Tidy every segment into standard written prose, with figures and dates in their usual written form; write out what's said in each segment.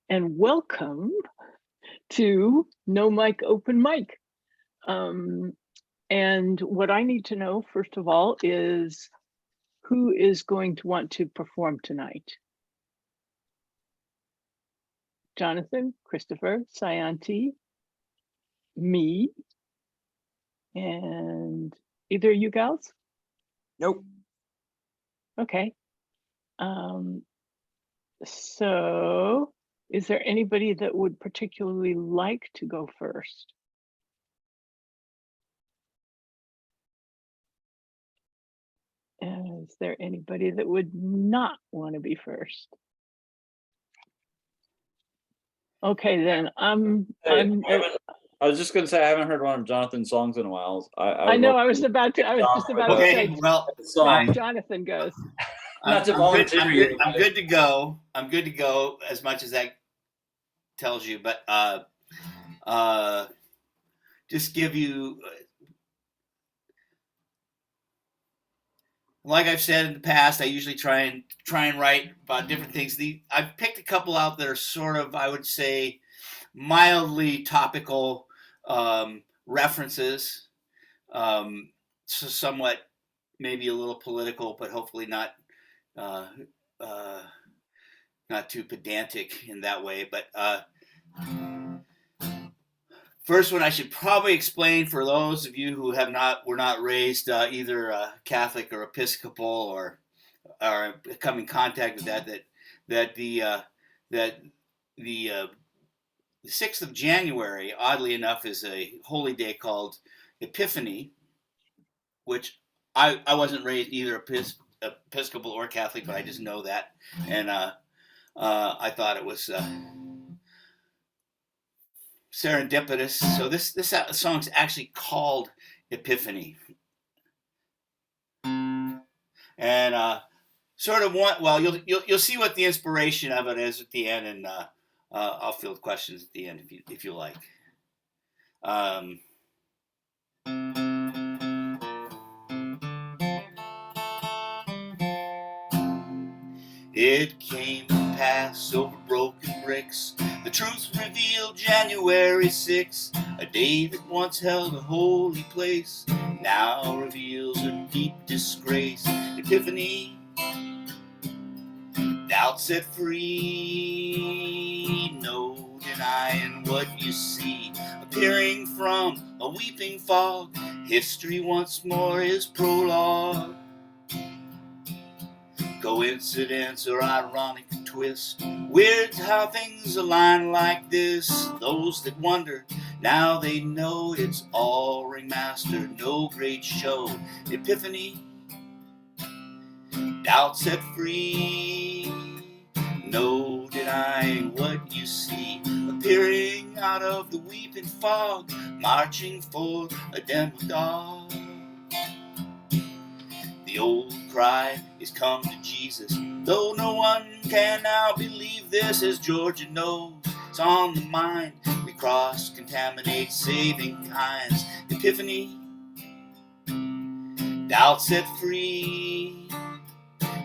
and welcome to No Mic Open Mic. And what I need to know, first of all, is who is going to want to perform tonight? Jonathan, Christopher, Sayanti, me, and either of you gals? Nope. Okay. So is there anybody that would particularly like to go first? And is there anybody that would not want to be first? Okay, then I was just gonna say I haven't heard one of Jonathan's songs in a while. I know. I was just about to say. Well, Jonathan goes. I'm good to go. I'm good to go as much as that tells you, but just give you, like I've said in the past, I usually try and write about different things. I've picked a couple out that are sort of, I would say, mildly topical references, so somewhat maybe a little political, but hopefully not too pedantic in that way. But first one I should probably explain for those of you who were not raised either Catholic or Episcopal or come in contact with that the 6th of January, oddly enough, is a holy day called Epiphany, which I wasn't raised either Episcopal or Catholic, but I just know that, and I thought it was serendipitous. So this song's actually called Epiphany, and sort of you'll see what the inspiration of it is at the end, and I'll field questions at the end if you like. It came to pass over broken bricks. The truth revealed January 6, a day that once held a holy place, now reveals a deep disgrace. Epiphany, doubt set free, no denying what you see, appearing from a weeping fog. History once more is prologue. Coincidence or ironic twist, weird how things align like this. Those that wonder, now they know it's all remastered, no great show. Epiphany, doubt set free, no denying what you see, appearing out of the weeping fog, marching for a demagogue. The old cry is come to Jesus, though no one can now believe this, as Georgia knows it's on the mind. We cross-contaminate saving kinds. Epiphany, doubt set free,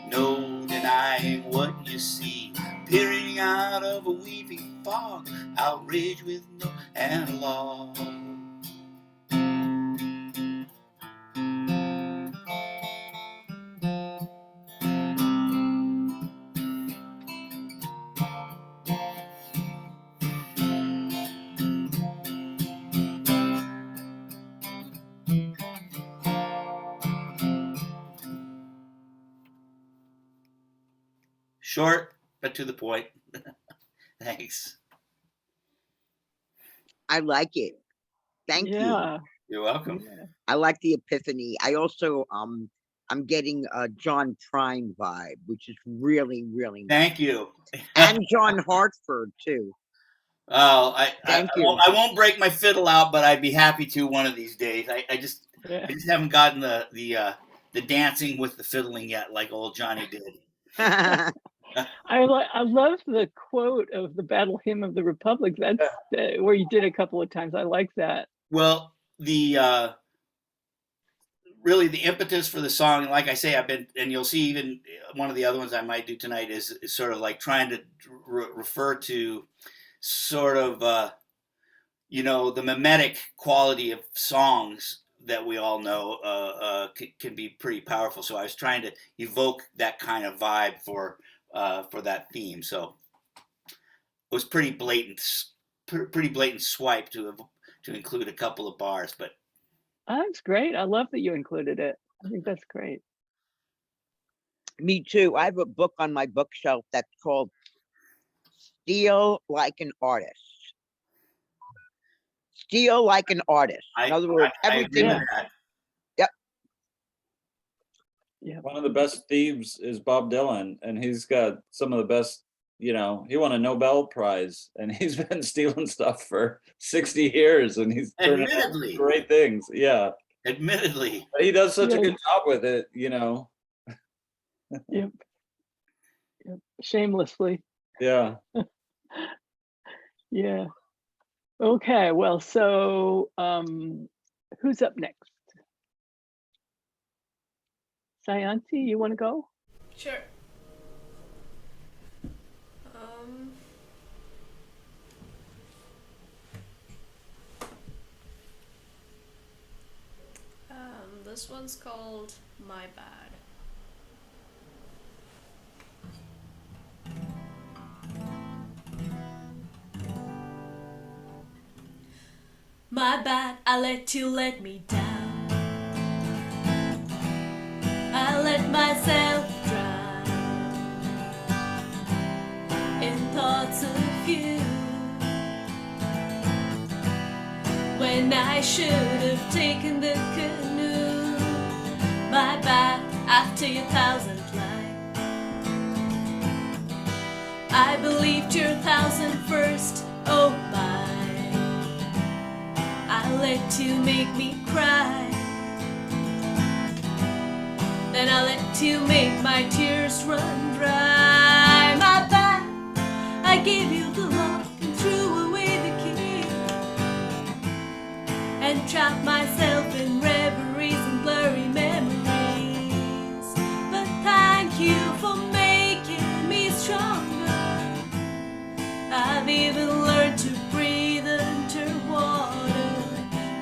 no denying what you see, peering out of a weeping fog, outrage with no analog. Short, but to the point. Thanks. I like it. Thank you. You're welcome. I like the Epiphany. I also, I'm getting a John Prine vibe, which is really, really nice. Thank you. And John Hartford, too. Oh, I won't break my fiddle out, but I'd be happy to one of these days. I just haven't gotten the dancing with the fiddling yet, like old Johnny did. I love the quote of the Battle Hymn of the Republic. That's where you did a couple of times. I like that. Well, really the impetus for the song, and like I say, and you'll see even one of the other ones I might do tonight is sort of like trying to refer to sort of, the mimetic quality of songs that we all know can be pretty powerful. So I was trying to evoke that kind of vibe for that theme. So it was pretty blatant swipe to include a couple of bars, but That's great. I love that you included it. I think that's great. Me too. I have a book on my bookshelf that's called Steal Like an Artist. Steal like an artist. In other words, everything. Yeah. Yep. Yeah. One of the best thieves is Bob Dylan, and he's got some of the best. He won a Nobel Prize, and he's been stealing stuff for 60 years, and he's turning out great things. Yeah. Admittedly. But he does such a good job with it, Yep. Shamelessly. Yeah. Yeah. Okay. Well, so who's up next? Sayanti, you want to go? Sure. This one's called My Bad. My bad, I let you let me down. I let myself drown in thoughts of you, when I should have taken the canoe. My bad, after your 1,000th lie, I believed your 1,001st, oh my. I let you make me cry, then I let you make my tears run dry. My bad, I gave you the lock and threw away the key, and trapped myself in reveries and blurry memories. But thank you for making me stronger. I've even learned to breathe underwater.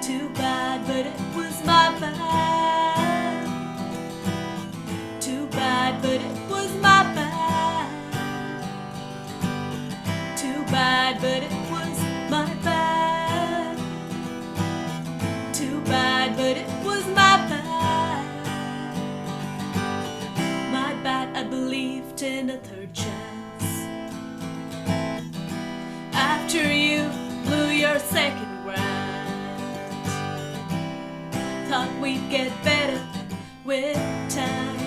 Too bad, but it was my bad. Too bad, but it was my bad. Too bad, but it was my bad. Too bad, but it was my bad. My bad, I believed in a third chance. After you blew your second round, thought we'd get better with time,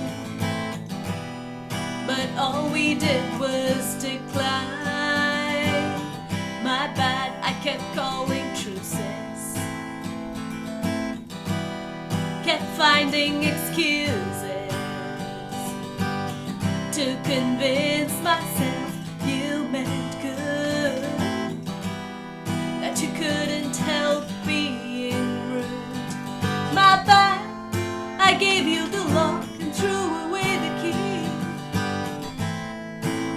but all we did was decline. My bad, I kept calling truces, kept finding excuses to convince myself you meant good, that you couldn't help being rude. My bad, I gave you the lock and threw away the key,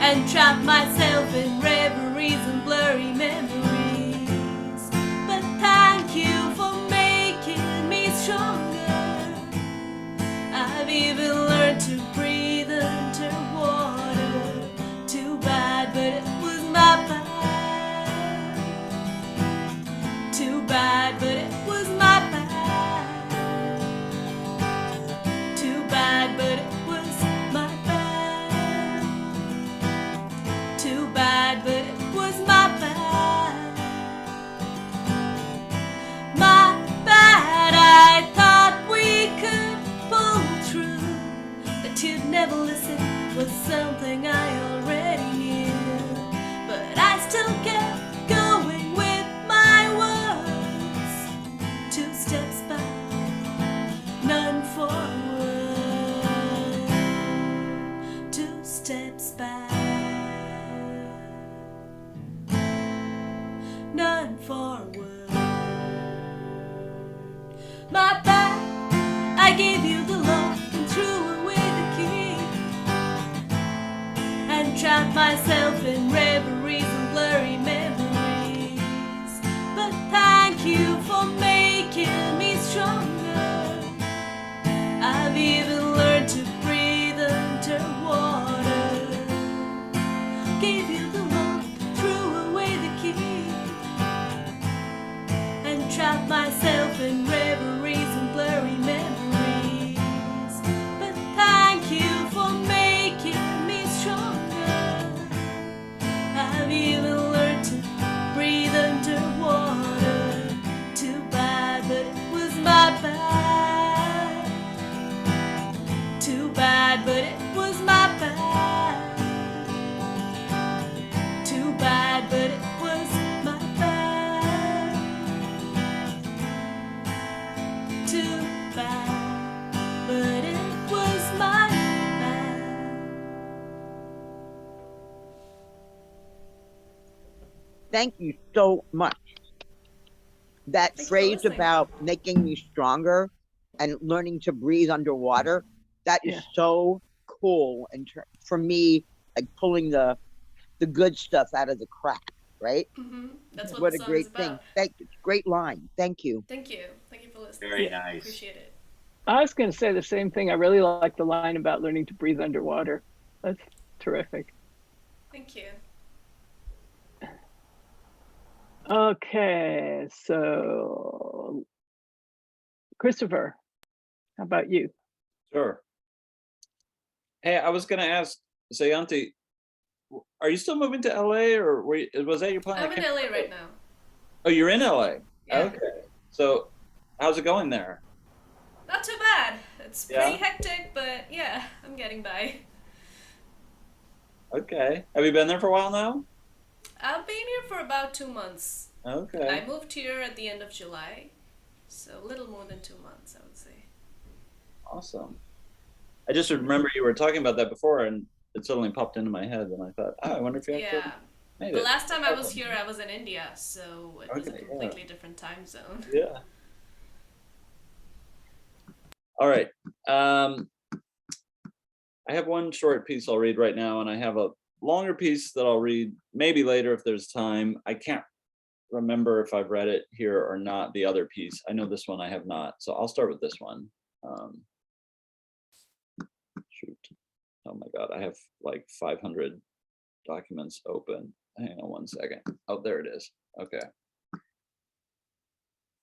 and trapped myself in reveries and blurry memories. But thank you for making me stronger. I've even learned to breathe underwater. Too bad, but it was my bad. Too bad, but it was my bad. Too bad, but it was my bad. Too bad, but it was my bad. My bad, I thought we could pull through. That you'd never listen was something I already knew. But I still kept going with my words. 2 steps back, none forward. 2 steps back, none forward. My bad, I gave trap myself in reveries and blurry memories. But thank you for making me stronger. I've even learned to breathe underwater. Gave you the look, threw away the key, and trapped myself in reveries and blurry memories. But thank you for making me stronger. I've even learned to breathe underwater. Too bad, but it was my bad. Too bad, but it was my bad. Too bad, but it was my bad. Too bad, but it was my bad. Thank you so much. That Thank you for phrase listening. about making me stronger and learning to breathe underwater, that is Yeah. so cool. And for me, like pulling the good stuff out of the crap, right? That's what What the a song great is thing. about. Great line. Thank you. Thank you. Thank you for listening. Very Yeah. nice. Appreciate it. I was going to say the same thing. I really like the line about learning to breathe underwater. That's terrific. Thank you. Okay, so Christopher, how about you? Sure. Hey, I was gonna ask Sayanti, are you still moving to LA, or was that your plan? I'm in LA right now. Oh, you're in LA. Yeah. Okay. So, how's it going there? Not too bad. It's pretty Yeah? hectic, but yeah, I'm getting by. Okay. Have you been there for a while now? I've been here for about 2 months. Okay. I moved here at the end of July, so a little more than 2 months, I would say. Awesome. I just remember you were talking about that before, and it suddenly popped into my head, and I thought, oh, I wonder if you actually Yeah. made The it. last time I was here, I was in India, so it was a Okay, yeah. completely different time zone. Yeah. All right. I have one short piece I'll read right now, and I have a longer piece that I'll read maybe later if there's time. I can't remember if I've read it here or not, the other piece. I know this one I have not, so I'll start with this one. Shoot. Oh my God, I have like 500 documents open. Hang on one second. Oh, there it is. Okay.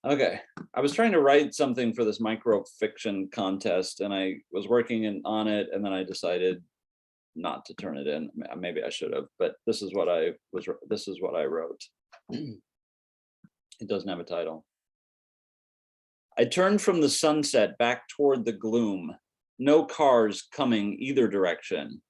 Okay, I was trying to write something for this micro fiction contest, and I was working on it, and then I decided not to turn it in. Maybe I should have, but this is what I wrote. It doesn't have a title. I turned from the sunset back toward the gloom. No cars coming either direction.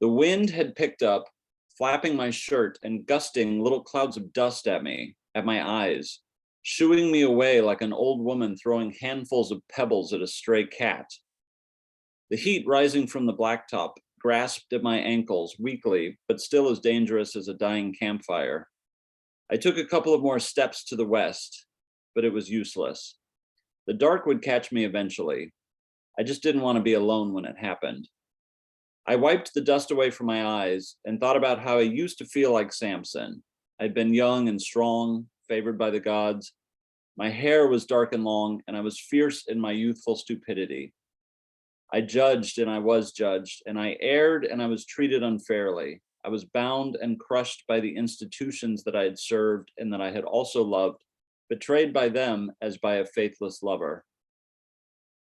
The wind had picked up, flapping my shirt and gusting little clouds of dust at me, at my eyes, shooing me away like an old woman throwing handfuls of pebbles at a stray cat. The heat rising from the blacktop grasped at my ankles weakly, but still as dangerous as a dying campfire. I took a couple of more steps to the west, but it was useless. The dark would catch me eventually. I just didn't want to be alone when it happened. I wiped the dust away from my eyes and thought about how I used to feel like Samson. I'd been young and strong, favored by the gods. My hair was dark and long, and I was fierce in my youthful stupidity. I judged and I was judged, and I erred and I was treated unfairly. I was bound and crushed by the institutions that I had served and that I had also loved, betrayed by them as by a faithless lover.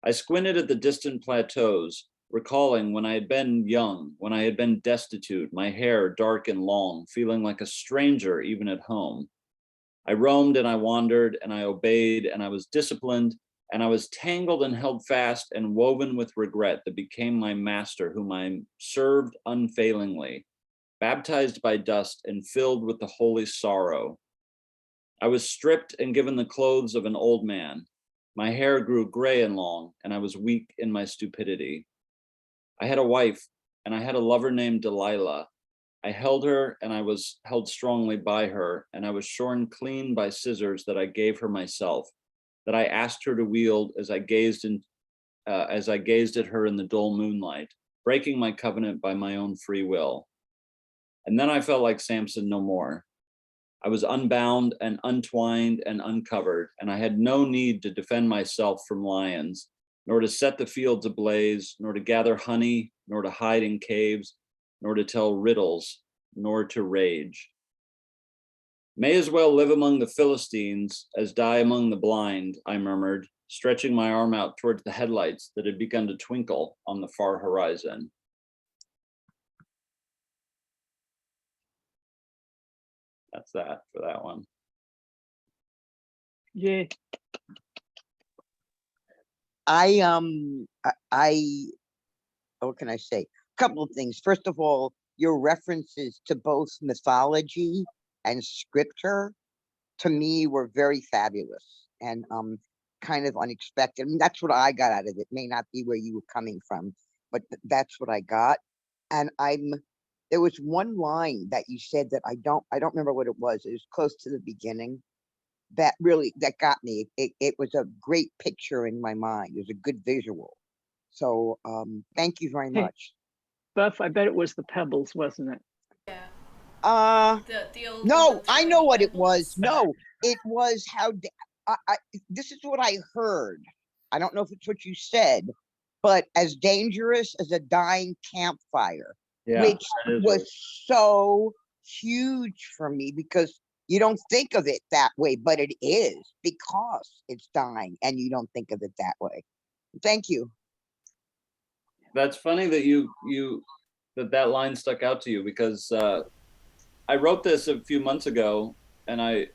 I squinted at the distant plateaus, recalling when I had been young, when I had been destitute, my hair dark and long, feeling like a stranger even at home. I roamed and I wandered and I obeyed and I was disciplined and I was tangled and held fast and woven with regret that became my master, whom I served unfailingly, baptized by dust and filled with the holy sorrow. I was stripped and given the clothes of an old man. My hair grew gray and long, and I was weak in my stupidity. I had a wife, and I had a lover named Delilah. I held her, and I was held strongly by her, and I was shorn clean by scissors that I gave her myself, that I asked her to wield as I gazed at her in the dull moonlight, breaking my covenant by my own free will. And then I felt like Samson no more. I was unbound and untwined and uncovered, and I had no need to defend myself from lions, nor to set the fields ablaze, nor to gather honey, nor to hide in caves, nor to tell riddles, nor to rage. May as well live among the Philistines as die among the blind, I murmured, stretching my arm out towards the headlights that had begun to twinkle on the far horizon. That's that for that one. Yay. What can I say? A couple of things. First of all, your references to both mythology and scripture, to me, were very fabulous and kind of unexpected. I mean, that's what I got out of it. May not be where you were coming from, but that's what I got. And there was one line that you said that I don't remember what it was. It was close to the beginning. That got me. It was a great picture in my mind. It was a good visual. So thank you very Hey. much. Buff, I bet it was the pebbles, wasn't it? Yeah. The old No, woman I throwing know what it was. pebbles. No, it was how this is what I heard. I don't know if it's what you said, but as dangerous as a dying campfire, Yeah, which that is was so huge for me because you don't think of it that way, but it is because it's dying and you don't think of it that way. Thank you. That's funny that that line stuck out to you, because I wrote this a few months ago and I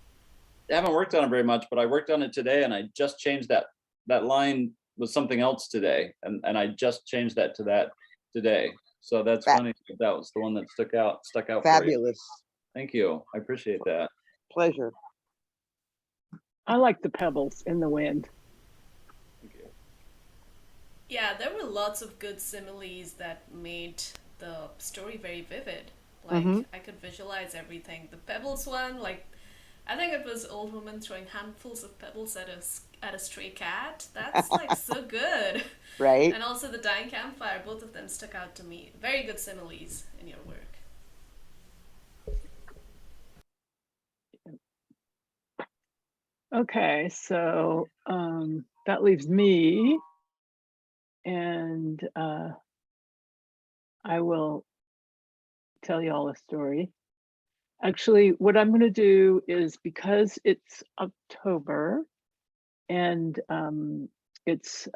haven't worked on it very much, but I worked on it today and I just changed that line was something else today, and I just changed that to that today. So that's funny that was the one that stuck out Fabulous. for you. Thank you. I appreciate that. Pleasure. I like the pebbles in the wind. Thank you. Yeah, there were lots of good similes that made the story very vivid. Like, I could visualize everything. The pebbles one, like, I think it was old woman throwing handfuls of pebbles at a stray cat. That's like so good. Right. And also the dying campfire, both of them stuck out to me. Very good similes in your work. Okay, so that leaves me, and I will tell you all a story. Actually, what I'm going to do is, because it's October and it's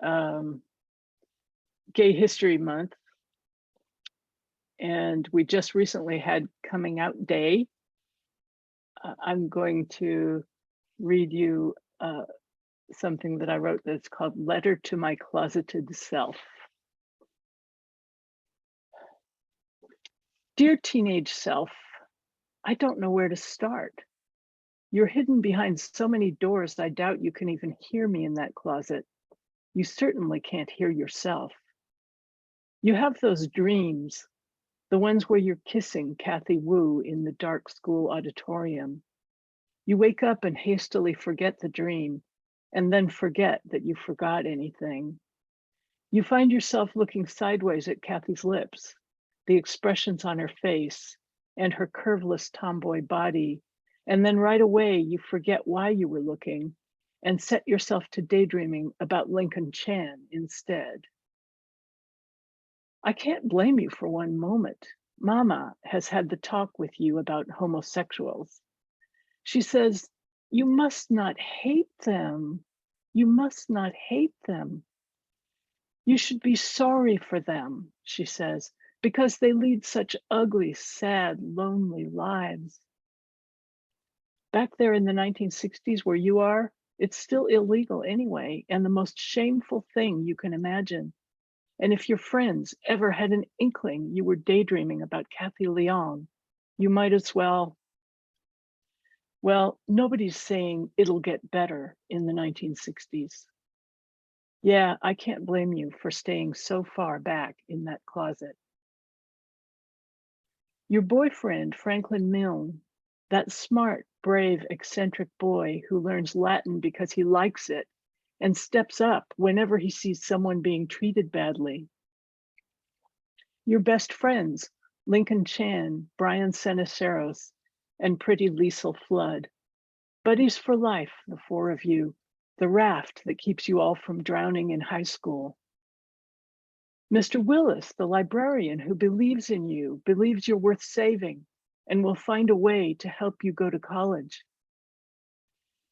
Gay History Month, and we just recently had Coming Out Day, I'm going to read you something that I wrote that's called Letter to My Closeted Self. Dear teenage self, I don't know where to start. You're hidden behind so many doors, I doubt you can even hear me in that closet. You certainly can't hear yourself. You have those dreams, the ones where you're kissing Kathy Wu in the dark school auditorium. You wake up and hastily forget the dream, and then forget that you forgot anything. You find yourself looking sideways at Kathy's lips, the expressions on her face, and her curveless tomboy body, and then right away you forget why you were looking and set yourself to daydreaming about Lincoln Chan instead. I can't blame you for one moment. Mama has had the talk with you about homosexuals. She says, you must not hate them. You must not hate them. You should be sorry for them, she says, because they lead such ugly, sad, lonely lives. Back there in the 1960s where you are, it's still illegal anyway, and the most shameful thing you can imagine. And if your friends ever had an inkling you were daydreaming about Kathy Leong, you might as well nobody's saying it'll get better in the 1960s. Yeah, I can't blame you for staying so far back in that closet. Your boyfriend, Franklin Milne, that smart, brave, eccentric boy who learns Latin because he likes it and steps up whenever he sees someone being treated badly. Your best friends, Lincoln Chan, Brian Seniceros, and pretty Liesl Flood. Buddies for life, the four of you, the raft that keeps you all from drowning in high school. Mr. Willis, the librarian who believes in you, believes you're worth saving, and will find a way to help you go to college.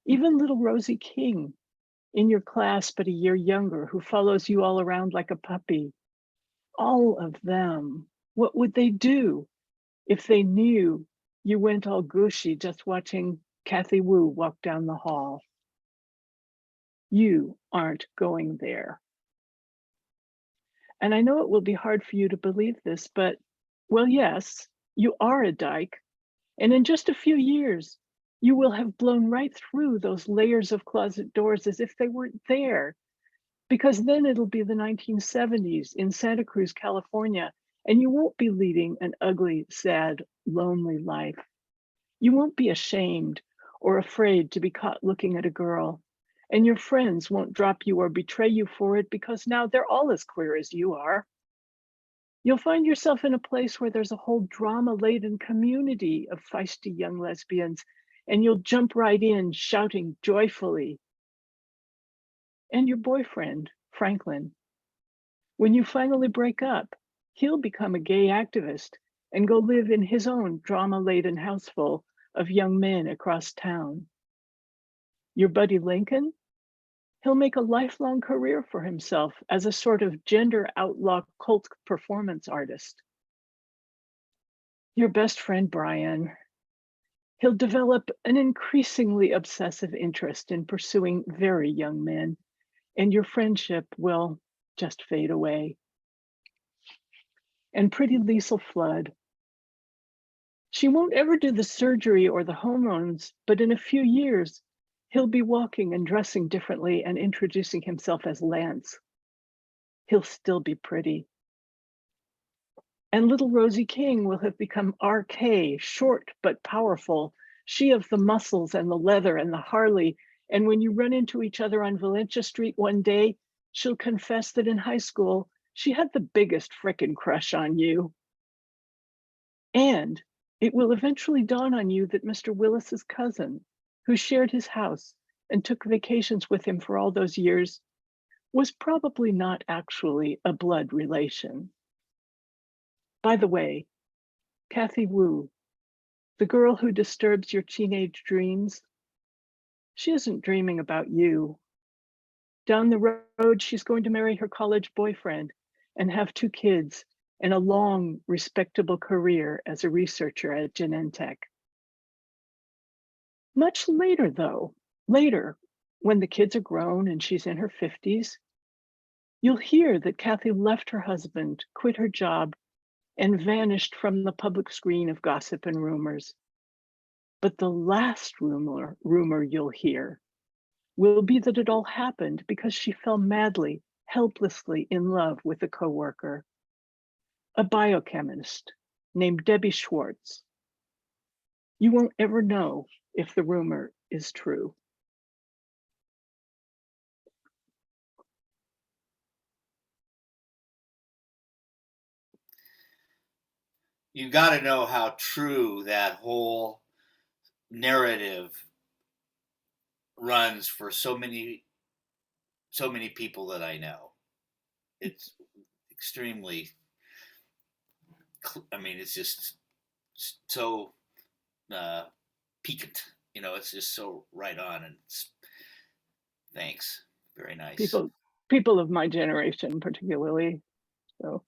Even little Rosie King, in your class but a year younger, who follows you all around like a puppy. All of them, what would they do if they knew you went all gushy just watching Kathy Wu walk down the hall? You aren't going there. And I know it will be hard for you to believe this, but, well, yes, you are a dyke. And in just a few years, you will have blown right through those layers of closet doors as if they weren't there. Because then it'll be the 1970s in Santa Cruz, California, and you won't be leading an ugly, sad, lonely life. You won't be ashamed or afraid to be caught looking at a girl. And your friends won't drop you or betray you for it because now they're all as queer as you are. You'll find yourself in a place where there's a whole drama-laden community of feisty young lesbians, and you'll jump right in, shouting joyfully. And your boyfriend, Franklin, when you finally break up, he'll become a gay activist and go live in his own drama-laden houseful of young men across town. Your buddy Lincoln, he'll make a lifelong career for himself as a sort of gender outlaw cult performance artist. Your best friend, Brian, he'll develop an increasingly obsessive interest in pursuing very young men, and your friendship will just fade away. And pretty Liesl Flood, she won't ever do the surgery or the hormones, but in a few years, he'll be walking and dressing differently and introducing himself as Lance. He'll still be pretty. And little Rosie King will have become RK, short but powerful, she of the muscles and the leather and the Harley. And when you run into each other on Valencia Street one day, she'll confess that in high school, she had the biggest frickin' crush on you. And it will eventually dawn on you that Mr. Willis's cousin, who shared his house and took vacations with him for all those years, was probably not actually a blood relation. By the way, Kathy Wu, the girl who disturbs your teenage dreams, she isn't dreaming about you. Down the road, she's going to marry her college boyfriend and have 2 kids and a long, respectable career as a researcher at Genentech. Much later, though, when the kids are grown and she's in her 50s, you'll hear that Kathy left her husband, quit her job, and vanished from the public screen of gossip and rumors. But the last rumor you'll hear will be that it all happened because she fell madly, helplessly in love with a coworker, a biochemist named Debbie Schwartz. You won't ever know if the rumor is true. You got to know how true that whole narrative runs for so many people that I know. It's extremely, I mean, it's just so piquant, you know, it's just so right on. And thanks, very nice. People of my generation particularly, so.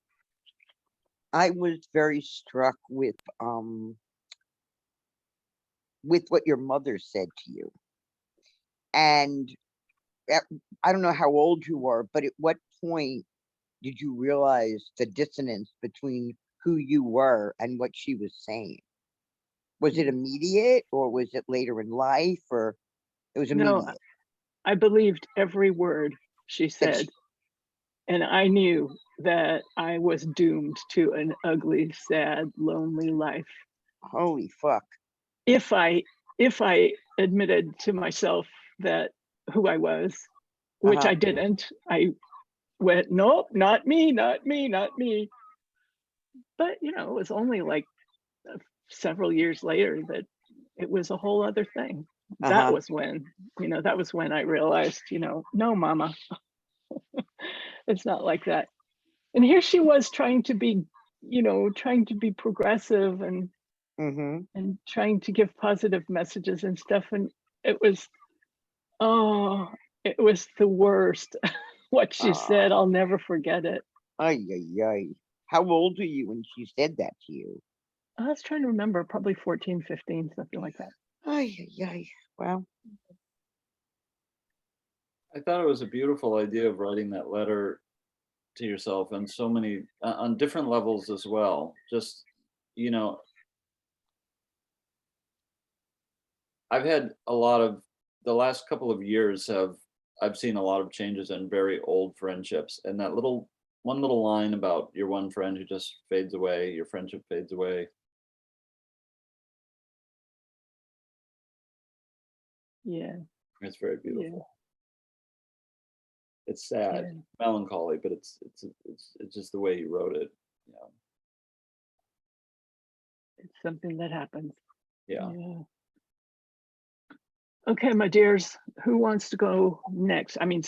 I was very struck with what your mother said to you. And I don't know how old you were, but at what point did you realize the dissonance between who you were and what she was saying? Was it immediate, or was it later in life, or it was immediate? No, I believed every word she said. And I knew that I was doomed to an ugly, sad, lonely life. Holy fuck. If I admitted to myself that who I was, which I didn't, I went, nope, not me, not me, not me. But, it was only like several years later that it was a whole other thing. That Uh-huh. was when I realized, no, mama, it's not like that. And here she was trying to be progressive Mm-hmm. and trying to give positive messages and stuff. And it was, oh, it was the worst. What she said, I'll never forget it. Ay, ay, ay. How old were you when she said that to you? I was trying to remember, probably 14, 15, something like that. Ay, ay, ay. Well, I thought it was a beautiful idea of writing that letter to yourself on so many on different levels as well. Just, you know, I've had a lot of the last couple of years have I've seen a lot of changes in very old friendships, and that little line about your one friend who just fades away, your friendship fades away. Yeah, It's very yeah, beautiful. It's sad, yeah. melancholy, but it's just the way he wrote it. Yeah, It's something that happens. yeah. Yeah. Okay, my dears, who wants to go next? I mean,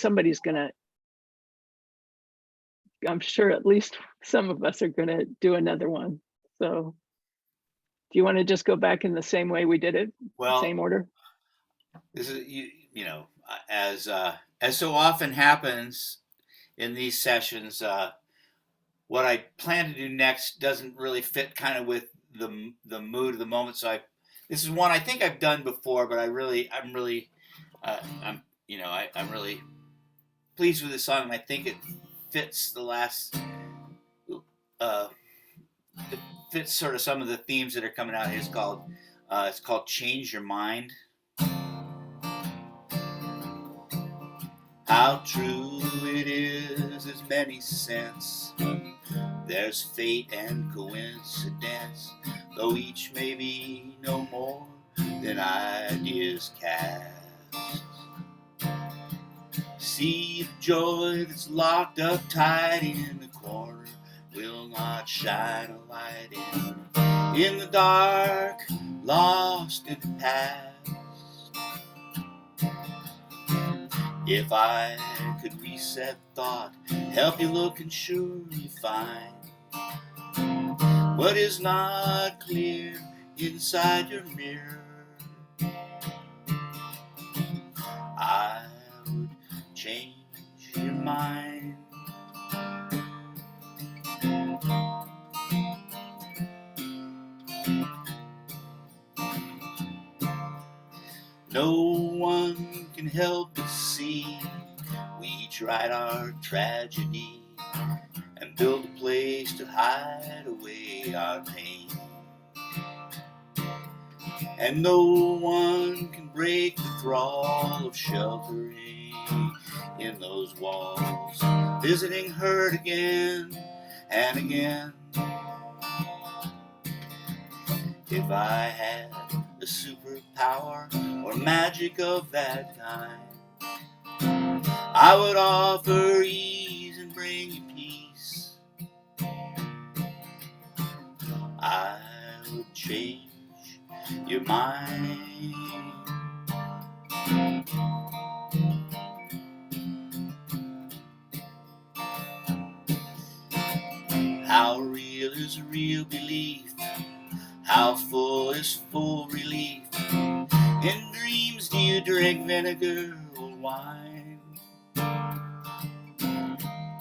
I'm sure at least some of us are gonna do another one. So, do you want to just go back in the same way we did it? Well, Same order? this is as so often happens in these sessions. What I plan to do next doesn't really fit kind of with the mood of the moment. So this is one I think I've done before, but I'm really I'm really pleased with this song, and I think it fits the last uh, it fits sort of some of the themes that are coming out here. It's called Change Your Mind. How true it is, there's many sense. There's fate and coincidence, though each may be no more than ideas cast. Sea of joy that's locked up tight in the corner will not shine a light in the dark, lost in the past. If I could reset thought, help you look and sure you find what is not clear inside your mirror, I would change your mind. No one can help but see we each write our tragedy and build a place to hide away our pain. And no one can break the thrall of sheltering in those walls, visiting hurt again and again. If I had a superpower or magic of that kind, I would offer ease and bring you peace. I would change your mind. How real is real belief? How full is full relief? In dreams do you drink vinegar or wine?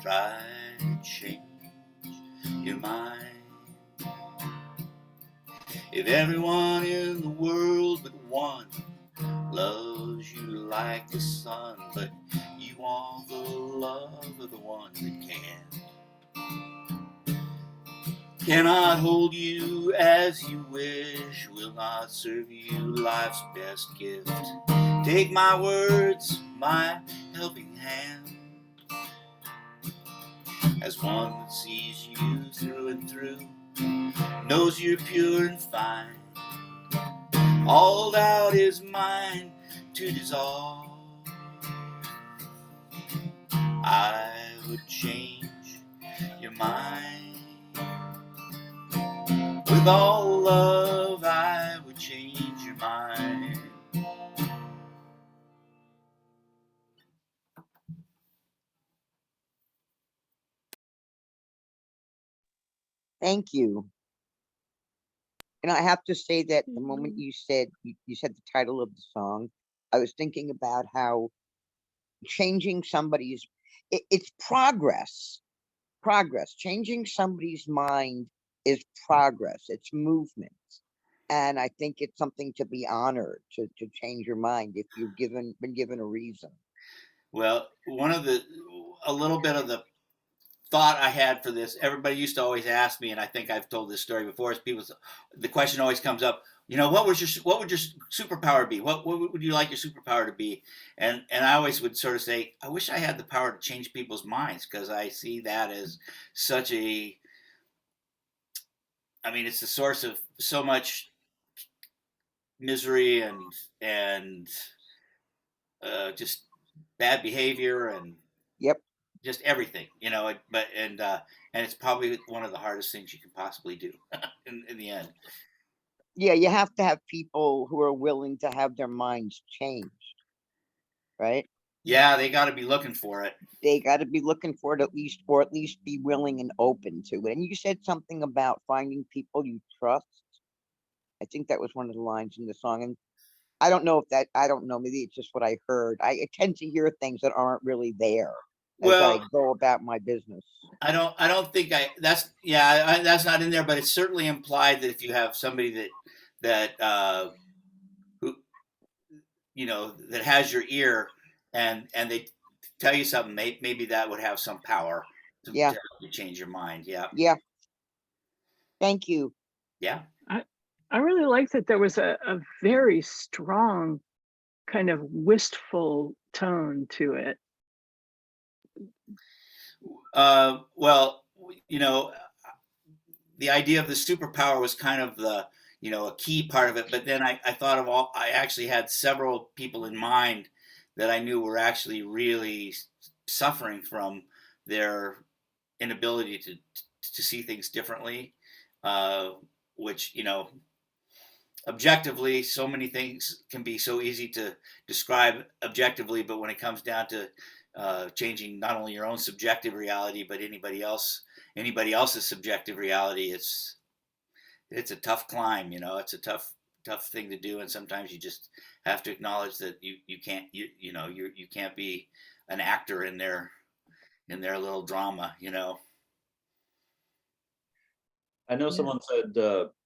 Try to change your mind. If everyone in the world but one loves you like the sun, but you want the love of the one that cannot hold you as you wish, will not serve you life's best gift. Take my words, my helping hand, as one that sees you through and through, knows you're pure and fine. All doubt is mine to dissolve. I would change your mind. with all love, I would change your mind. Thank you. And I have to say that the moment you said the title of the song, I was thinking about how changing somebody's it's progress. Changing somebody's mind is progress. It's movement. And I think it's something to be honored to change your mind if you've been given a reason. Well, a little bit of the thought I had for this, everybody used to always ask me, and I think I've told this story before, is the question always comes up, what would your superpower be? What would you like your superpower to be? And I always would sort of say, I wish I had the power to change people's minds, because I see that as such it's the source of so much misery and just bad behavior and Yep. just everything, and it's probably one of the hardest things you can possibly do in the end. Yeah, you have to have people who are willing to have their minds changed, right? Yeah, they got to be looking for it. They got to be looking for it, or at least be willing and open to it. And you said something about finding people you trust. I think that was one of the lines in the song. And I don't know, maybe it's just what I heard. I tend to hear things that aren't really there as I go about my business. I don't think that's not in there, but it's certainly implied that if you have somebody that who that has your ear and they tell you something, maybe that would have some power to help you change your mind. Yeah. Thank you. Yeah. I really like that there was a very strong kind of wistful tone to it. Well, the idea of the superpower was kind of a key part of it. But then I thought I actually had several people in mind that I knew were actually really suffering from their inability to see things differently, which, objectively, so many things can be so easy to describe objectively, but when it comes down to changing not only your own subjective reality, but anybody else's subjective reality, it's a tough climb. It's a tough thing to do, and sometimes you just have to acknowledge that you can't be an actor in their little drama. I know someone said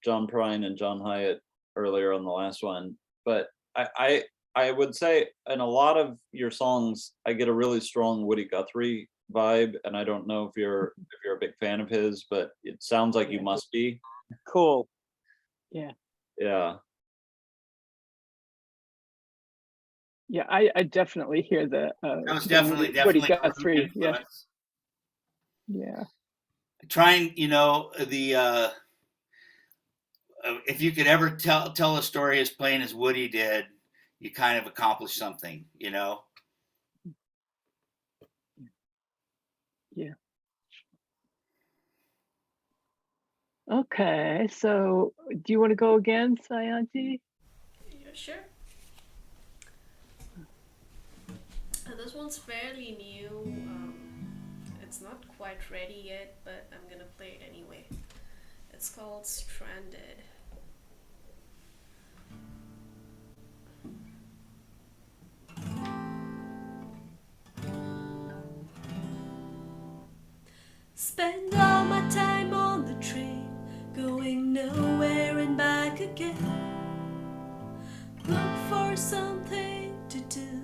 John Prine and John Hyatt earlier on the last one, but I would say in a lot of your songs I get a really strong Woody Guthrie vibe, and I don't know if you're a big fan of his, but it sounds like you must be. Cool. Yeah. Yeah. Yeah, I definitely hear the that was definitely Woody Guthrie. Yeah. Yeah. Trying, the if you could ever tell a story as plain as Woody did, you kind of accomplished something, Yeah. Okay, so do you want to go again, Sayanji? Yeah, sure. This one's fairly new. It's not quite ready yet, but I'm gonna play it anyway. It's called Stranded. Spend all my time on the train, going nowhere and back again. Look for something to do,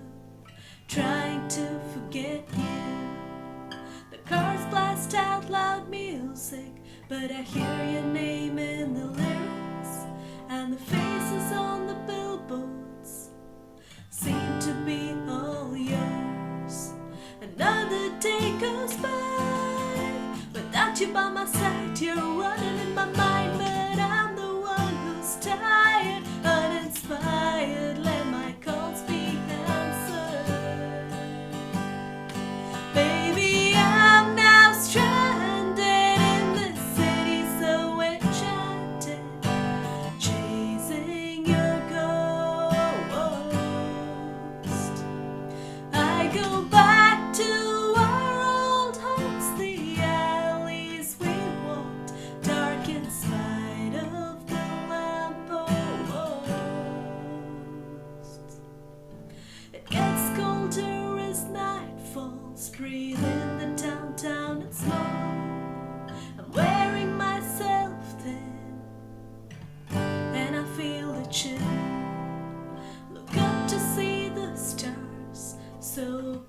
trying to forget you. The cars blast out loud music, but I hear your name in the lyrics, and the faces on the billboards seem to be all yours. Another day goes by without you by my side. You're running in my mind, but I'm the one who's tired, uninspired. Let my calls be answered. Baby, I'm now stranded in this city so ancient.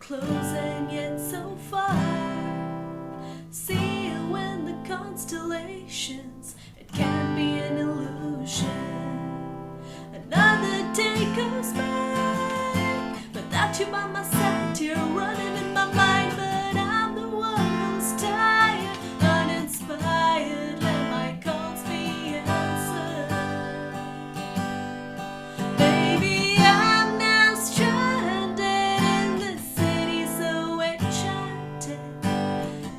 close and yet so far. See you in the constellations. It can be an illusion. Another day goes by without you by my side. You're running in my mind, but I'm the one who's tired, uninspired. Let my calls be answered. Baby, I'm now stranded in this city so enchanted,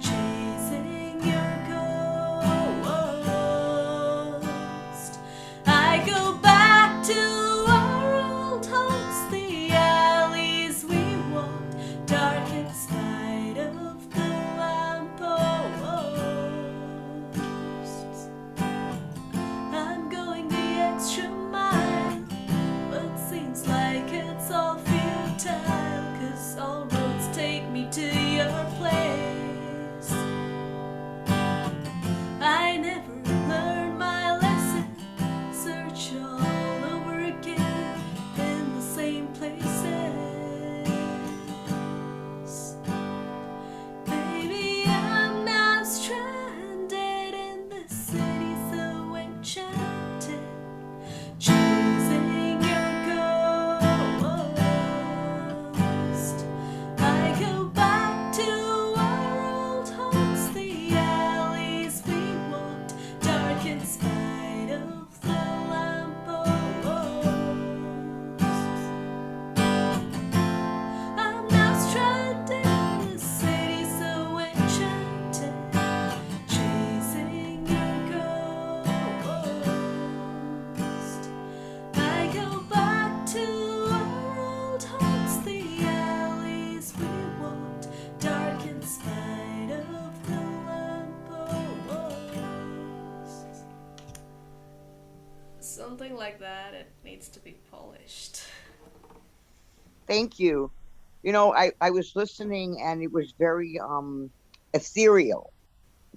chasing your ghost. I go back to our old homes, the alleys we walked, dark in spite of the lampposts. I'm going the extra mile, but seems like it's all futile, 'cause all roads take me to your place. I never learned my lesson, search all over again in the same places. Baby, I'm now stranded in this city so enchanted, chasing your ghost. I go back to our old homes, the alleys we walked, dark in spite of the lampposts. I'm now stranded in this city so enchanted, chasing your ghost. I go back to our old homes, the alleys we walked, dark in spite of the lampposts. Something like that, it needs to be polished. Thank you. You know, I was listening and it was very ethereal.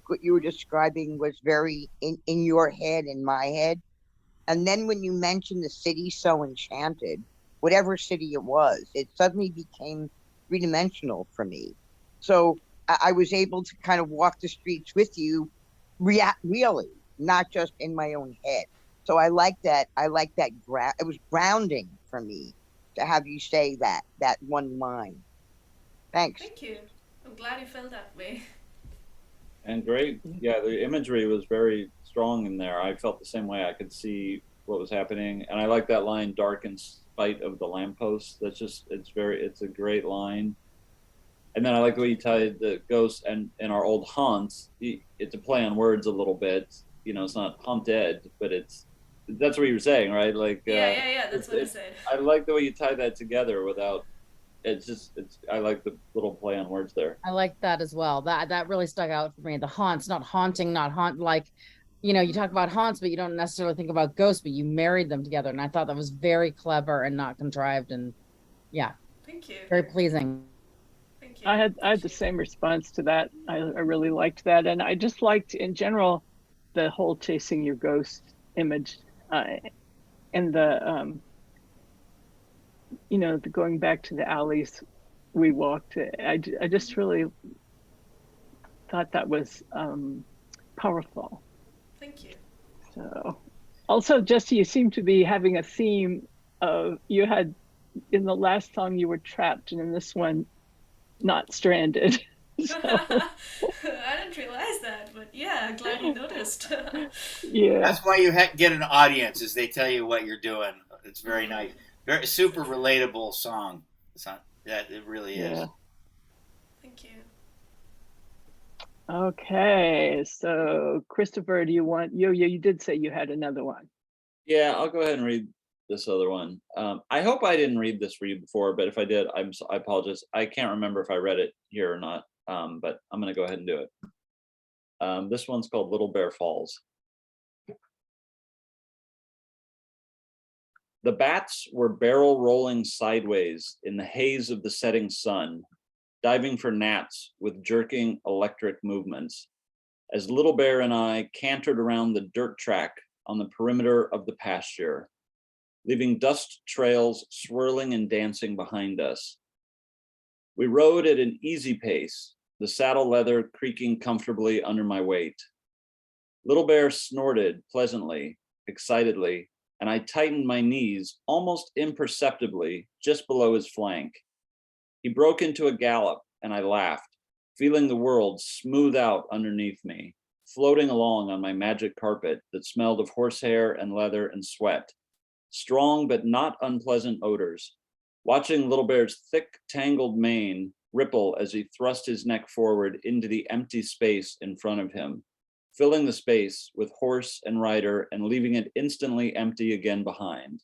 What you were describing was very in your head, in my head. And then when you mentioned the city so enchanted, whatever city it was, it suddenly became three-dimensional for me. So I was able to kind of walk the streets with you, really, not just in my own head. So I like that. I like that. It was grounding for me to have you say that one line. Thanks. Thank you. I'm glad you felt that way. And great. Yeah, the imagery was very strong in there. I felt the same way. I could see what was happening. And I like that line, dark in spite of the lamppost. That's just, it's a great line. And then I like the way you tied the ghost and our old haunts. It's a play on words a little bit. You know, it's not haunted, but that's what you were saying, right? Like, yeah, that's what I said. I like the way you tie that together without, I like the little play on words there. I like that as well. That really stuck out for me. The haunts, not haunting, not haunt, like, you know, you talk about haunts, but you don't necessarily think about ghosts, but you married them together. And I thought that was very clever and not contrived. And yeah. Thank you. Very pleasing. Thank you. I had the same response to that. I really liked that. And I just liked in general the whole chasing your ghost image, and the you know, the going back to the alleys we walked. I just really thought that was powerful. Thank you. So also, Jesse, you seem to be having a theme of, you had in the last song you were trapped, and in this one not stranded. So, I didn't realize that, but yeah, glad you noticed. yeah, That's why you get an audience, is they tell you what you're doing. It's very nice. Very super relatable song. That it really is. yeah. Thank you. Okay, so Christopher, do you want, you did say you had another one. Yeah, I'll go ahead and read this other one. I hope I didn't read this for you before, but if I did, I apologize. I can't remember if I read it here or not, but I'm going to go ahead and do it. This one's called Little Bear Falls. The bats were barrel rolling sideways in the haze of the setting sun, diving for gnats with jerking electric movements, as Little Bear and I cantered around the dirt track on the perimeter of the pasture, leaving dust trails swirling and dancing behind us. We rode at an easy pace, the saddle leather creaking comfortably under my weight. Little Bear snorted pleasantly, excitedly, and I tightened my knees almost imperceptibly just below his flank. He broke into a gallop, and I laughed, feeling the world smooth out underneath me, floating along on my magic carpet that smelled of horsehair and leather and sweat, strong but not unpleasant odors. Watching Little Bear's thick, tangled mane ripple as he thrust his neck forward into the empty space in front of him, filling the space with horse and rider and leaving it instantly empty again behind.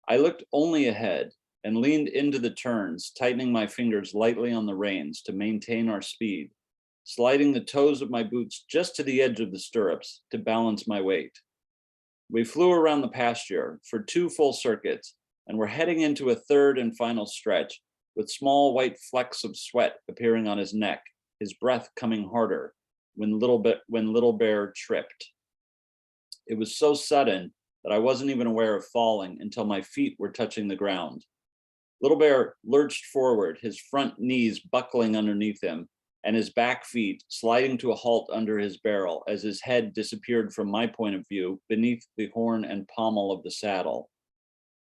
I looked only ahead and leaned into the turns, tightening my fingers lightly on the reins to maintain our speed, sliding the toes of my boots just to the edge of the stirrups to balance my weight. We flew around the pasture for 2 full circuits and were heading into a third and final stretch with small white flecks of sweat appearing on his neck, his breath coming harder when Little Bear tripped. It was so sudden that I wasn't even aware of falling until my feet were touching the ground. Little Bear lurched forward, his front knees buckling underneath him, and his back feet sliding to a halt under his barrel as his head disappeared from my point of view beneath the horn and pommel of the saddle.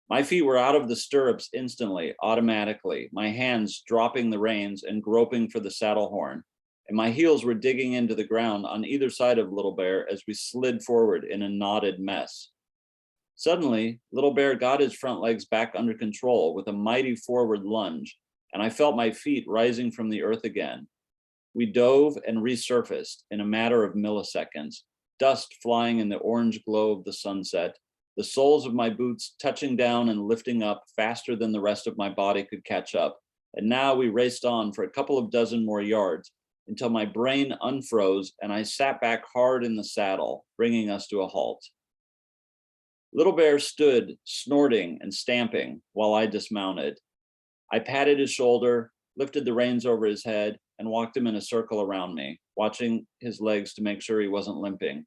My feet were out of the stirrups instantly, automatically, my hands dropping the reins and groping for the saddle horn, and my heels were digging into the ground on either side of Little Bear as we slid forward in a knotted mess. Suddenly, Little Bear got his front legs back under control with a mighty forward lunge, and I felt my feet rising from the earth again. We dove and resurfaced in a matter of milliseconds, dust flying in the orange glow of the sunset, the soles of my boots touching down and lifting up faster than the rest of my body could catch up. And now we raced on for a couple of dozen more yards until my brain unfroze and I sat back hard in the saddle, bringing us to a halt. Little Bear stood snorting and stamping while I dismounted. I patted his shoulder, lifted the reins over his head, and walked him in a circle around me, watching his legs to make sure he wasn't limping.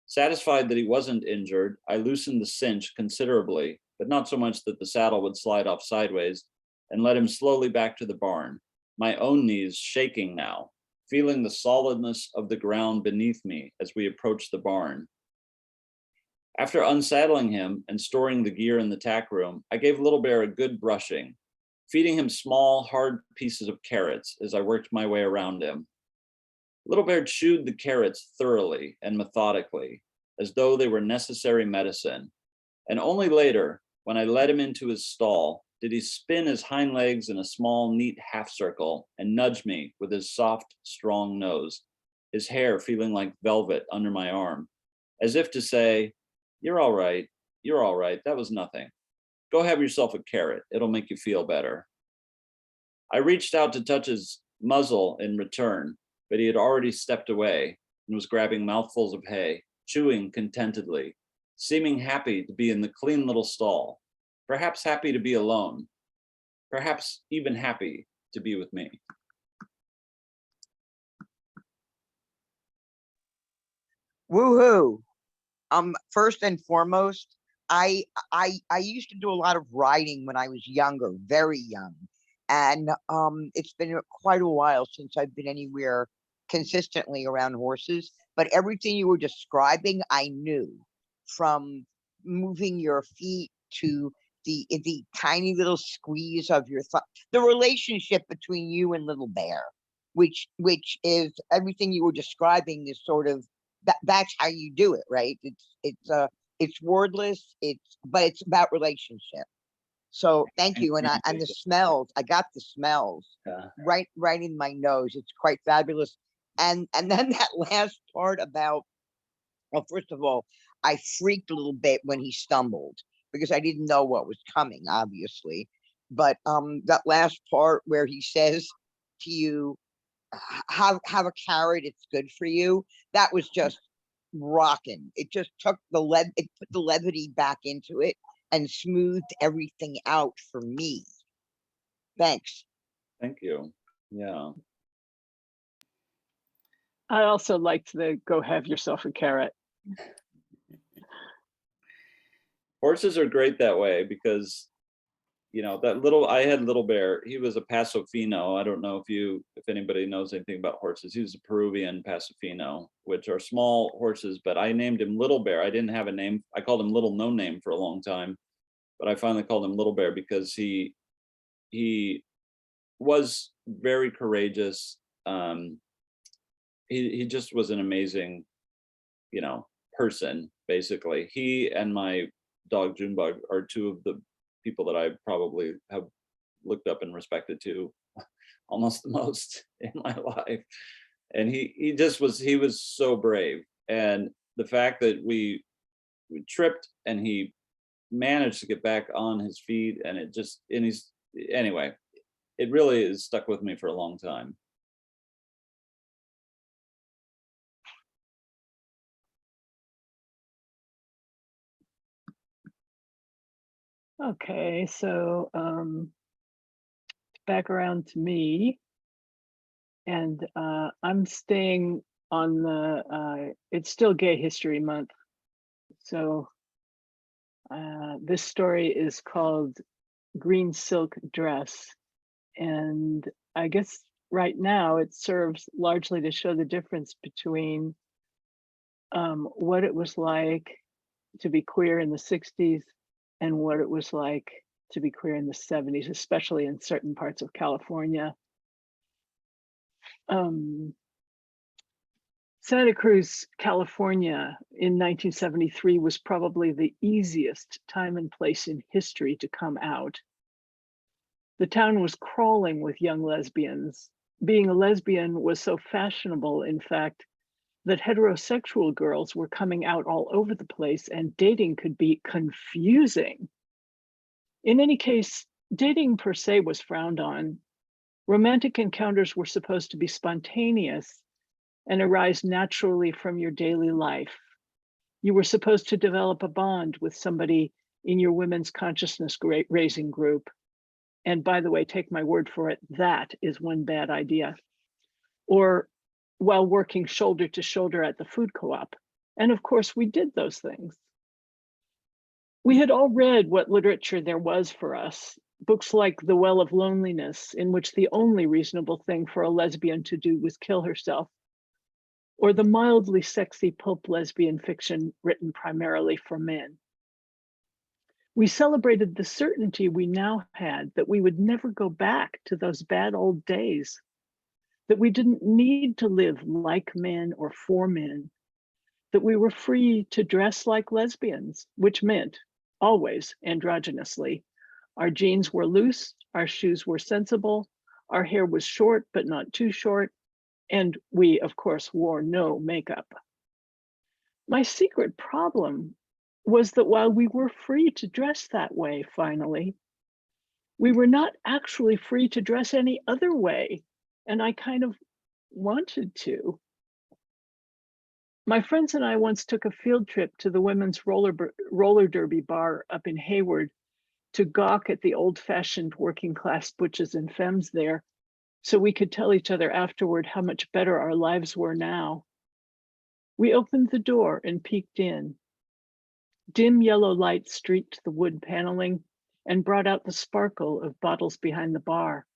Satisfied that he wasn't injured, I loosened the cinch considerably, but not so much that the saddle would slide off sideways, and led him slowly back to the barn, my own knees shaking now, feeling the solidness of the ground beneath me as we approached the barn. After unsaddling him and storing the gear in the tack room, I gave Little Bear a good brushing, feeding him small, hard pieces of carrots as I worked my way around him. Little Bear chewed the carrots thoroughly and methodically, as though they were necessary medicine. And only later, when I led him into his stall, did he spin his hind legs in a small, neat half circle and nudge me with his soft, strong nose, his hair feeling like velvet under my arm, as if to say, "You're all right, that was nothing. Go have yourself a carrot, it'll make you feel better." I reached out to touch his muzzle in return, but he had already stepped away and was grabbing mouthfuls of hay, chewing contentedly, seeming happy to be in the clean little stall, perhaps happy to be alone, perhaps even happy to be with me. Woohoo! First and foremost, I used to do a lot of riding when I was younger, very young. And it's been quite a while since I've been anywhere consistently around horses. But everything you were describing, I knew, from moving your feet to the tiny little squeeze of your thumb, the relationship between you and Little Bear, which is everything you were describing is sort of that's how you do it, right? It's wordless, but it's about relationship. So thank you. And the smells, I got the smells right in my nose. It's quite fabulous. And then that last part about, well, first of all, I freaked a little bit when he stumbled because I didn't know what was coming, obviously. But that last part where he says to you, have a carrot, it's good for you, that was just rocking. It just took it put the levity back into it and smoothed everything out for me. Thanks. Thank you. Yeah. I also liked the "go have yourself a carrot." Horses are great that way because you know, that little, I had Little Bear. He was a Paso Fino. I don't know if anybody knows anything about horses. He was a Peruvian Paso Fino, which are small horses, but I named him Little Bear. I didn't have a name. I called him Little No Name for a long time, but I finally called him Little Bear because he was very courageous. He just was an amazing, you know, person, basically. He and my dog Junebug are two of the people that I probably have looked up and respected to almost the most in my life. And he was so brave. And the fact that we tripped and he managed to get back on his feet, and anyway, it really is stuck with me for a long time. Okay, so back around to me, and I'm staying on the, it's still Gay History Month. So this story is called Green Silk Dress. And I guess right now it serves largely to show the difference between what it was like to be queer in the 60s and what it was like to be queer in the 70s, especially in certain parts of California. Santa Cruz, California in 1973 was probably the easiest time and place in history to come out. The town was crawling with young lesbians. Being a lesbian was so fashionable, in fact, that heterosexual girls were coming out all over the place, and dating could be confusing. In any case, dating per se was frowned on. Romantic encounters were supposed to be spontaneous and arise naturally from your daily life. You were supposed to develop a bond with somebody in your women's consciousness raising group. And by the way, take my word for it, that is one bad idea. Or while working shoulder to shoulder at the food co-op. And of course, we did those things. We had all read what literature there was for us, books like The Well of Loneliness, in which the only reasonable thing for a lesbian to do was kill herself, or the mildly sexy pulp lesbian fiction written primarily for men. We celebrated the certainty we now had that we would never go back to those bad old days, that we didn't need to live like men or for men, that we were free to dress like lesbians, which meant always androgynously. Our jeans were loose, our shoes were sensible, our hair was short but not too short, and we, of course, wore no makeup. My secret problem was that while we were free to dress that way, finally, we were not actually free to dress any other way, and I kind of wanted to. My friends and I once took a field trip to the women's roller derby bar up in Hayward to gawk at the old-fashioned working-class butches and femmes there, so we could tell each other afterward how much better our lives were now. We opened the door and peeked in. Dim yellow light streaked the wood paneling and brought out the sparkle of bottles behind the bar.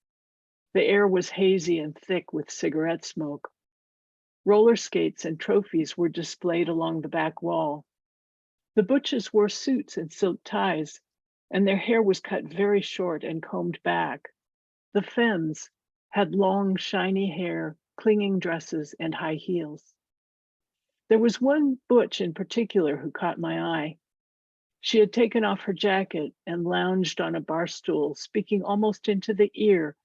The air was hazy and thick with cigarette smoke. Roller skates and trophies were displayed along the back wall. The butches wore suits and silk ties, and their hair was cut very short and combed back. The femmes had long, shiny hair, clinging dresses, and high heels. There was one butch in particular who caught my eye. She had taken off her jacket and lounged on a bar stool, speaking almost into the ear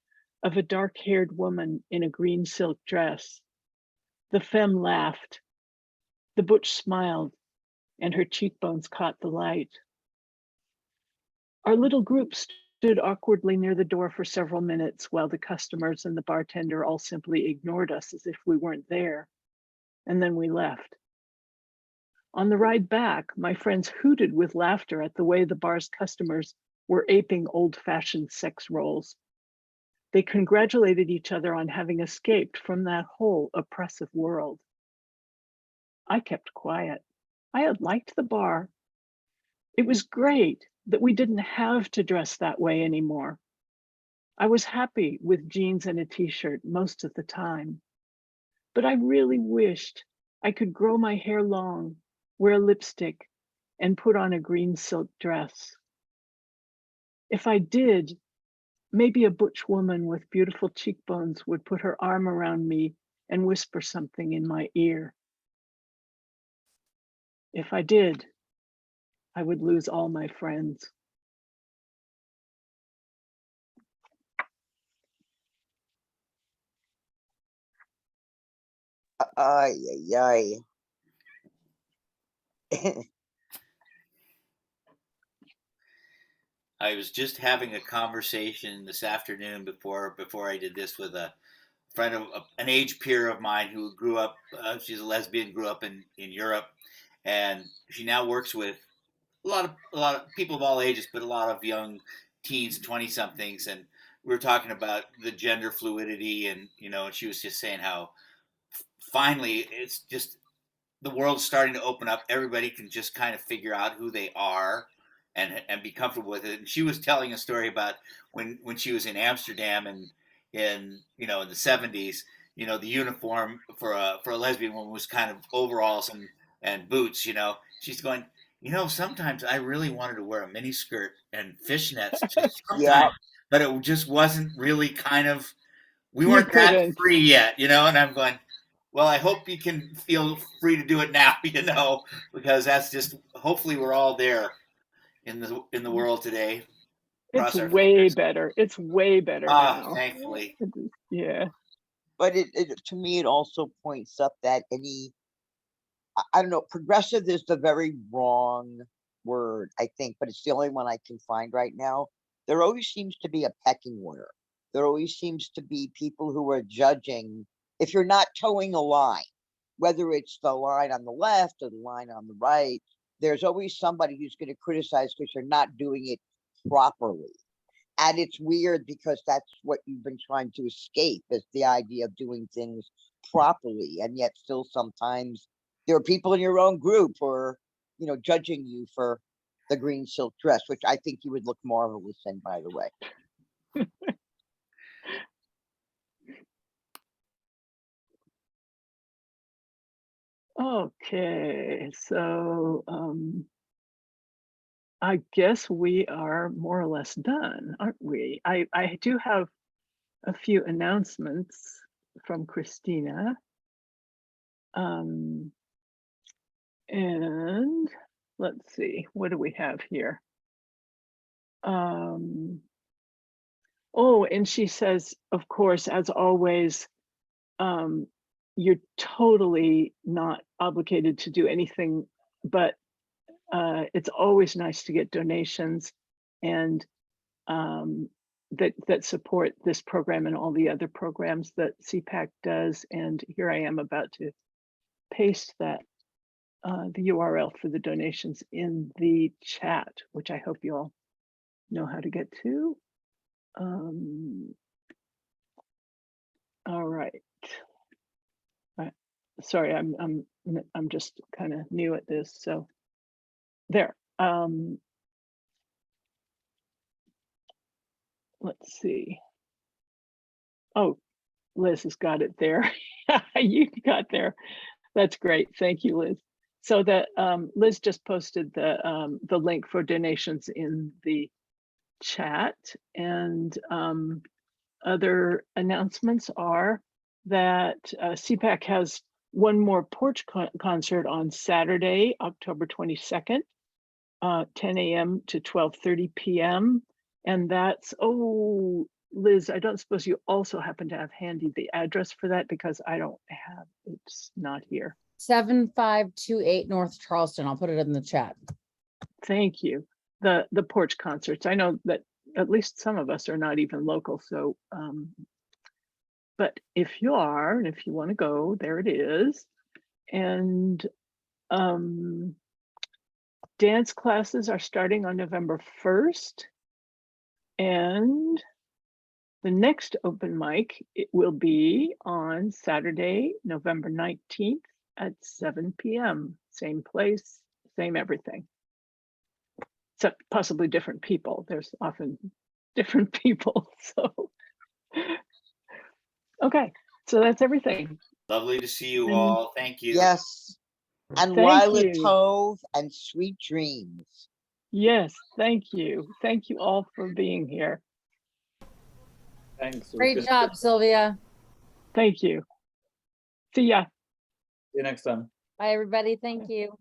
of a dark-haired woman in a green silk dress. The femme laughed. The butch smiled, and her cheekbones caught the light. Our little group stood awkwardly near the door for several minutes while the customers and the bartender all simply ignored us as if we weren't there, and then we left. On the ride back, my friends hooted with laughter at the way the bar's customers were aping old-fashioned sex roles. They congratulated each other on having escaped from that whole oppressive world. I kept quiet. I had liked the bar. It was great that we didn't have to dress that way anymore. I was happy with jeans and a t-shirt most of the time, but I really wished I could grow my hair long, wear lipstick, and put on a green silk dress. If I did, maybe a butch woman with beautiful cheekbones would put her arm around me and whisper something in my ear. If I did, I would lose all my friends. Ay, ay, ay. I was just having a conversation this afternoon before I did this with a friend of an age peer of mine who grew up. She's a lesbian, grew up in Europe, and she now works with a lot of people of all ages, but a lot of young teens, 20 somethings, and we were talking about the gender fluidity, and and she was just saying how finally it's just the world's starting to open up. Everybody can just kind of figure out who they are and be comfortable with it. And she was telling a story about when she was in Amsterdam and in the 70s. The uniform for a lesbian woman was kind of overalls and boots. She's going. Sometimes I really wanted to wear a mini skirt and fishnets just Yeah, sometimes, but it just wasn't really kind of we You weren't that couldn't. free yet, and I'm going, well, I hope you can feel free to do it now, because that's just hopefully we're all there in the world today. It's Cross our way fingers. better. It's way better now. Thankfully. Yeah. but to me, it also points up that I don't know, progressive is the very wrong word, I think, but it's the only one I can find right now. There always seems to be a pecking order. There always seems to be people who are judging if you're not towing a line, whether it's the line on the left or the line on the right. There's always somebody who's going to criticize because you're not doing it properly. And it's weird because that's what you've been trying to escape, is the idea of doing things properly. And yet still sometimes there are people in your own group who are, judging you for the green silk dress, which I think you would look marvelous in, by the way. Okay, so I guess we are more or less done, aren't we? I do have a few announcements from Christina. And let's see, what do we have here? Oh, and she says, of course, as always, you're totally not obligated to do anything, but it's always nice to get donations and that support this program and all the other programs that CPAC does. And here I am about to paste that the URL for the donations in the chat, which I hope you all know how to get to. All right. Sorry, I'm just kind of new at this, so there. Let's see. Oh, Liz has got it there. You got there. That's great. Thank you, Liz. So that Liz just posted the link for donations in the chat, and other announcements are that CPAC has one more porch concert on Saturday, October 22nd, 10 a.m. to 12:30 p.m. And that's, oh, Liz, I don't suppose you also happen to have handy the address for that, because I don't have, it's not here. 7528 North Charleston. I'll put it in the chat. Thank you. The porch concerts. I know that at least some of us are not even local, so but if you are, and if you want to go, there it is. And dance classes are starting on November 1st. And the next open mic, it will be on Saturday, November 19th at 7 p.m. Same place, same everything. except possibly different people. There's often different people. So, okay. So that's everything. Lovely to see you And- all. Thank you. Yes. And Thank Lila you. Tove and sweet dreams. Yes, thank you. Thank you all for being here. Thanks. It was Great good. job, Sylvia. Thank you. See ya. See you next time. Bye, everybody. Thank you.